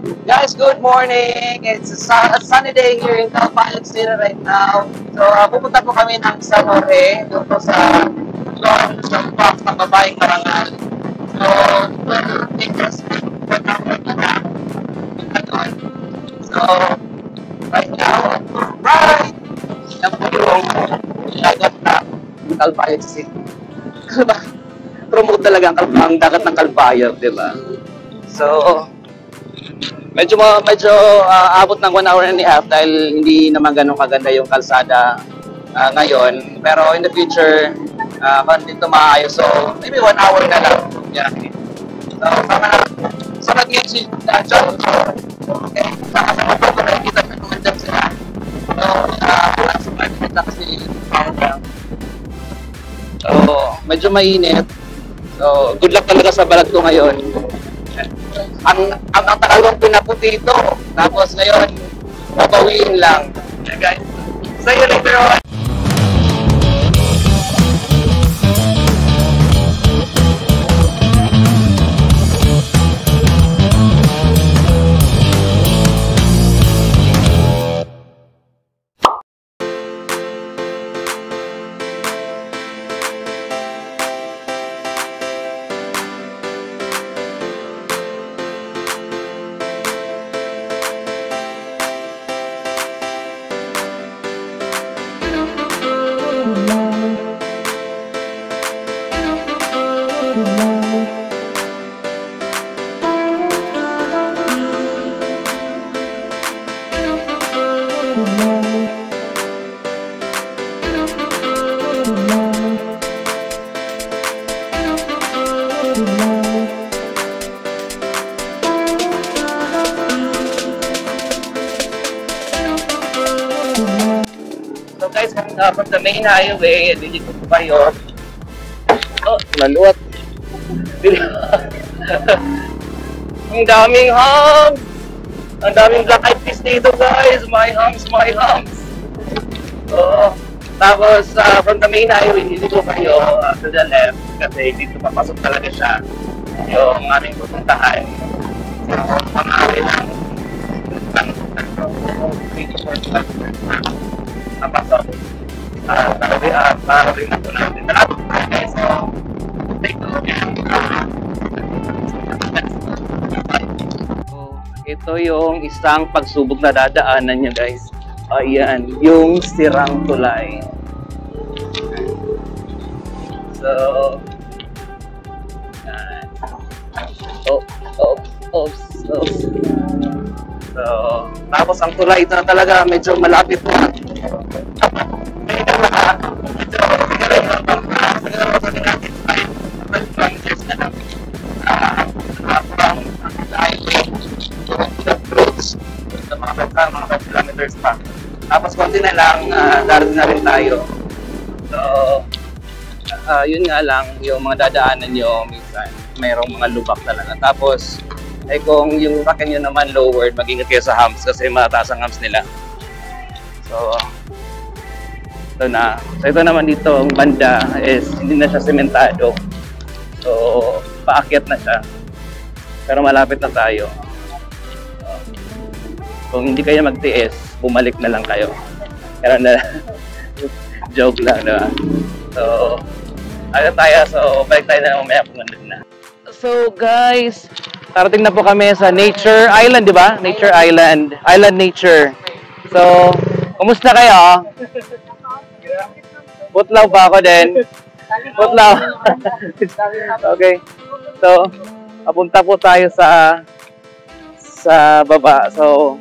Guys, good morning! It's a sunny day here in Calpayog City right now. So, pupunta po kami ng San Jose, doon po sa Lord ng Park ng Babaeng Karangal. So, take us So, right now, right! Yan po yung dagat na Calpayog City. Promote talaga ang dagat ng Calpayog, di ba? So, medyo abot ng 1 hour and a half dahil hindi naman ganun kaganda yung kalsada ngayon. Pero in the future, dito maayos. So, maybe 1 hour na lang. Yeah. So, sama ngayon si John. Okay. Kasama po ko nakikita na kumandam sila. So, wala sa market na kasi So, medyo mainit. So, good luck talaga sa balag ko ngayon. Ang tagal kong pinaputi ito. Tapos ngayon, papawiin lang. Yeah, guys. See you later on. So guys, coming up from the main highway, dito po kayo. Oh, maluwat. Ang daming humps! Ang daming black eyed peas dito guys! My humps! So, tapos from the main highway, dito po kayo to the left kasi dito papasok talaga siya yung aming pupuntahan. So, pang-awi lang. Napasok. Para rin na po natin. So, take a look at ito yung isang pagsubok na dadaanan nyo guys. Ayan, yung sirang tulay. So, yan. Oops. So, tapos ang tulay ito na talaga medyo malapit na. Mga kilometers pa. Tapos konti na lang, darating na rin tayo. So, yun nga lang, yung mga dadaanan nyo minsan, mayroong mga lubak talaga. Tapos, kung yung racket nyo naman lowered, mag-ingat kayo sa humps kasi mataas ang humps nila. So, ito na. So, ito naman dito, ang banda is hindi na siya sementado. So, paakyat na siya. Pero malapit na tayo. Kung hindi kayo magtiis, bumalik na lang kayo. Pero na, joke lang, diba? So, tayo. So, balik tayo na mamaya kung nandun na. So, guys, karating na po kami sa Nature Island, di ba? Nature Island. Island Nature. So, kumusta kayo? Putlaw pa ako din. Putlaw. Okay. So, papunta po tayo sa baba. So,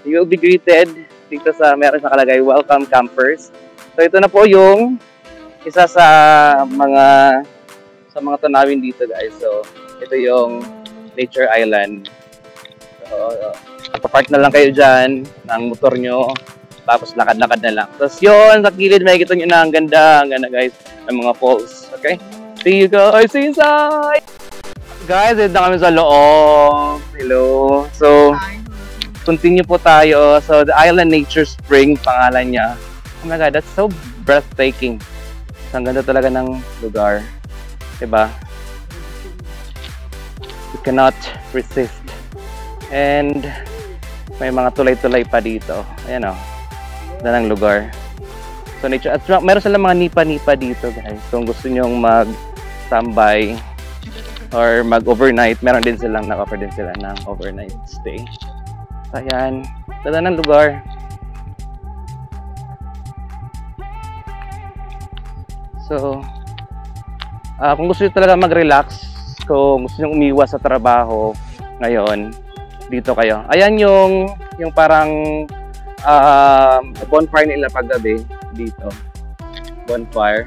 you will be greeted dito sa meron sa kalagay welcome campers. So ito na po yung isa sa mga tanawin dito guys. So ito yung Nature Island. So papark na lang kayo dyan ng motor nyo tapos lakad-lakad na lang. Tapos yun sa kilid makikita nyo na ang ganda guys ng mga falls. Okay? See you guys inside! Guys, dito na kami sa loob. Hello. So continue po tayo. So, the Island Nature Spring, pangalan niya. Oh my God, that's so breathtaking. So, ang ganda talaga ng lugar. Diba? You cannot resist And may mga tulay-tulay pa dito. Ayan o. Ganda ng lugar. So nature, at meron silang mga nipa-nipa dito guys. Kung gusto nyong mag-tambay or mag-overnight, meron din silang, naka-offer din sila ng overnight stay. So ayan, ganda ng lugar. So, kung gusto nyo talaga mag-relax, kung gusto nyo umiwas sa trabaho ngayon, dito kayo. Ayan yung parang bonfire nila paggabi dito. Bonfire.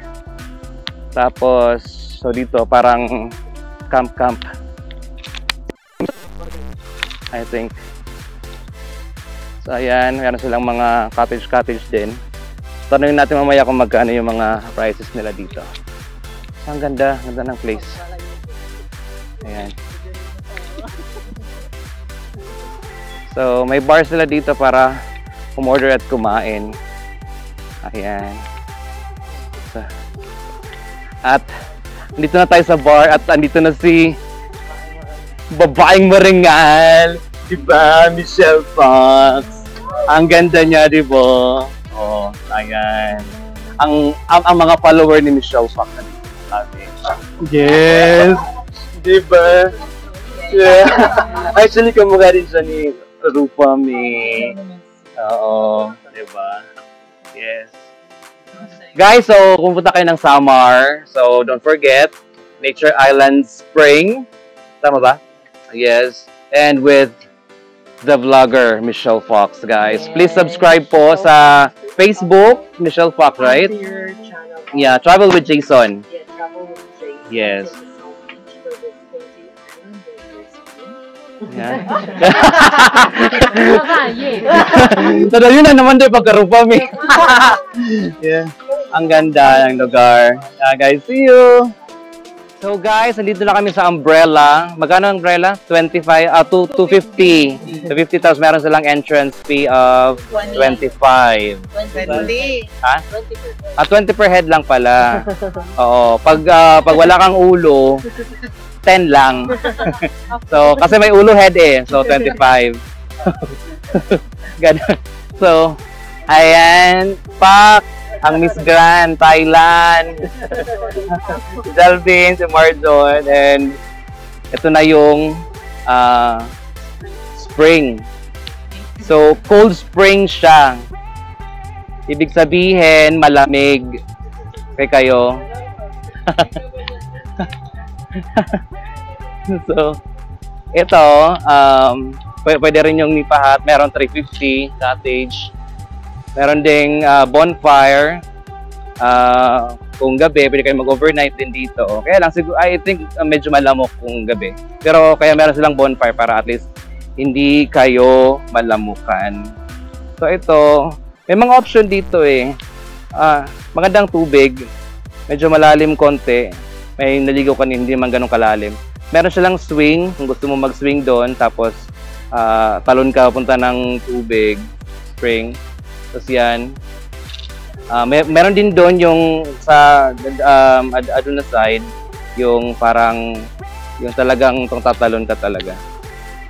Tapos, so dito parang camp. I think. So ayan, meron silang mga cottage din. Tanungin natin mamaya kung magkano yung mga prices nila dito. So, ang ganda ng place. Ayan. So, may bar sila dito para umorder at kumain. Ayan. So, at dito na tayo sa bar at andito na si babaeng maringal. Diba, Michelle Fox? Ang ganda niya, diba? Oh, ayan. Ang mga follower ni Michelle Fox na dito. Yes! Diba? Yeah. Actually, kamukha rin siya ni Rupa Mi. Oo, diba? Yes. Guys, so kung punta kayo ng Samar, so don't forget, Nature Island Spring. Tama ba? Yes. And with the vlogger, Michelle Fox, guys. Please subscribe po sa Facebook, Michelle Fox, right? Yeah, Travel with Jason. Yeah, Travel with Jason. Yes. Yeah. So, yun na naman doon pagkarupa mi. Yeah. Ang ganda ng lugar. Guys, see you! So guys, nandito na kami sa umbrella. Magkano ang umbrella? 250. 250. 250 tapos meron silang entrance fee of 25. 20. Ha? 20 per head lang pala. Oo. Pag wala kang ulo, 10 lang. So, kasi may ulo head eh. So, 25. Ganun. So, ayan. Pak! Ang Miss Grand, Thailand. Si Delvin, si Marjon. And ito na yung spring. So, cold spring siya. Ibig sabihin, malamig. Kayo. So, ito, pwede rin yung nipahat. Meron 350 cottage. Meron ding bonfire. Kung gabi, pwede kayo mag-overnight din dito. Kaya lang, siguro, I think medyo malamok kung gabi. Pero kaya meron silang bonfire para at least hindi kayo malamukan. So ito, may mga option dito eh. Magandang tubig. Medyo malalim konti. May naligaw ka hindi man ganun kalalim. Meron silang swing, kung gusto mo mag-swing doon, tapos talon ka punta ng tubig, spring. Tapos yan. Meron din doon yung sa aduna side, yung parang, yung talagang tatalon ka talaga.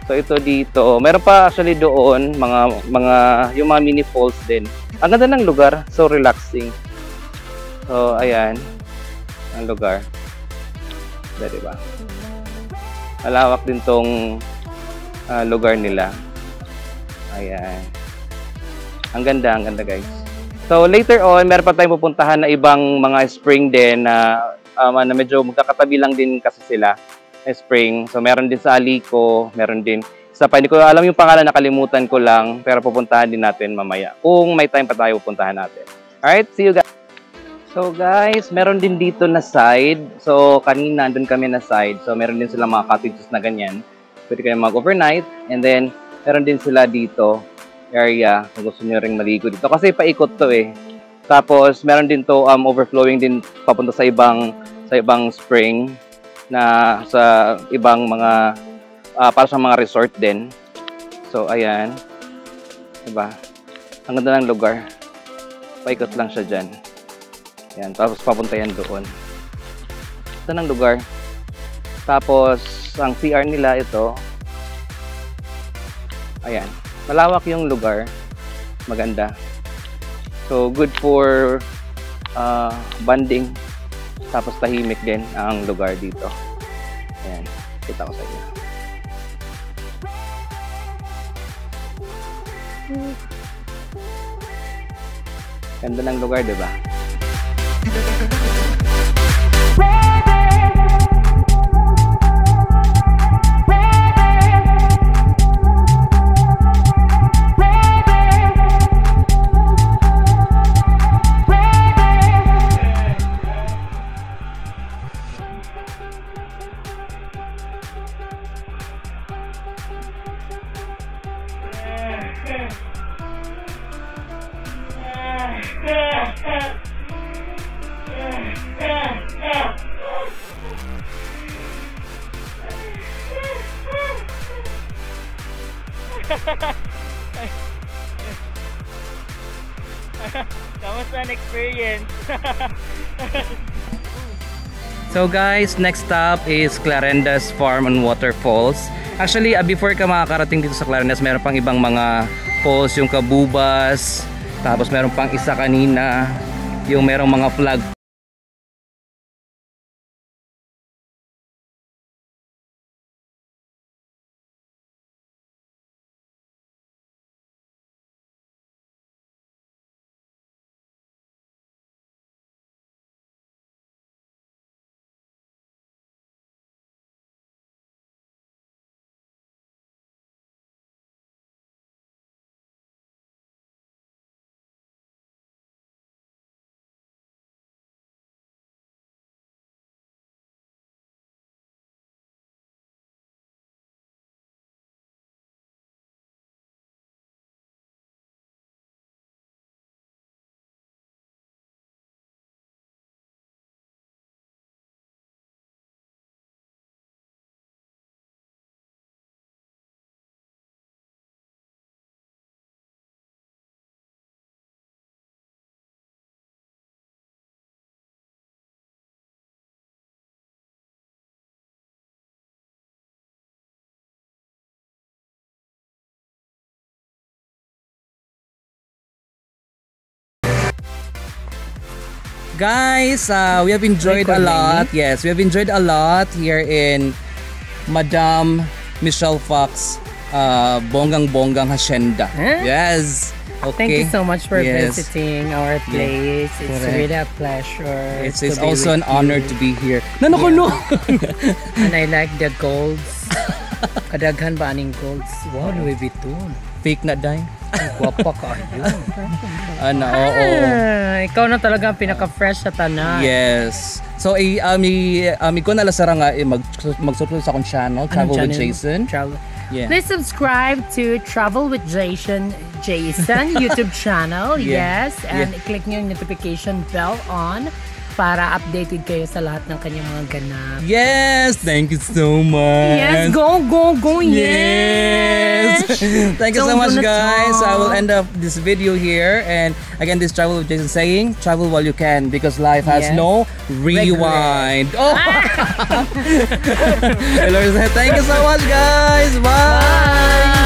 So ito dito, meron pa actually doon, yung mga mini falls din. Ang ganda ng lugar, so relaxing. So ayan, ang lugar. Diba? Malawak din tong lugar nila. Ayan. Ang ganda guys. So later on, meron pa tayong pupuntahan na ibang mga spring din na medyo magkakatabi lang din kasi sila na spring. So meron din sa Alico, meron din isa pa, hindi ko alam yung pangalan, nakalimutan ko lang, pero pupuntahan din natin mamaya. Kung may time pa tayo, pupuntahan natin. Alright, see you guys. So guys, meron din dito na side. So kanina doon kami na side. So meron din sila mga cottages na ganyan. Pwede kayo mag-overnight. And then meron din sila dito area kung gusto nyo ring maligo dito. Kasi paikot to eh. Tapos meron din to overflowing din papunta sa ibang spring na sa ibang mga para sa mga resort din. So ayan. Diba? Ang ganda ng lugar. Paikot lang siya dyan. Yan, tapos papunta yan doon. Ito ng lugar. Tapos, ang CR nila ito. Ayan. Malawak yung lugar. Maganda. So, good for bonding. Tapos tahimik din ang lugar dito. Ayan. Kita ko sa inyo. Ganda ng lugar, diba? Kamusta ang experience? So guys, next stop is Clarendas Farm and Waterfalls. Actually, before ka makakarating dito sa Clarendas, meron pang ibang mga falls, yung Kabubas, tapos meron pang isa kanina, yung merong mga flag. Guys, we have enjoyed a lot. Yes, we have enjoyed a lot here in Madam Michelle Fox bonggang hacienda. Huh? Yes. Okay. Thank you so much for Yes. visiting our place. It's Correct. really a pleasure. It's to be also an with honor you. to be here. No. And I like the golds. Kadaghan ba aning golds? Wow, Louis Vuitton. Fake na dahil. Gwapa ka yun. Ano, oo. Ikaw na talaga ang pinaka-fresh sa tanan. Yes. So, ko na lasara nga mag-subscribe sa akong channel, Travel with Jason. Travel. Yeah. Please subscribe to Travel with Jason YouTube channel. Yeah. Yes. And click nyo yung notification bell on para updated kayo sa lahat ng kanyang mga ganap. Yes! Thank you so much! Yes! Go! Yes! Thank you so much, guys. I will end up this video here. And again, this Travel with Jason saying, travel while you can because life has no rewind. Oh! Thank you so much, guys. Bye!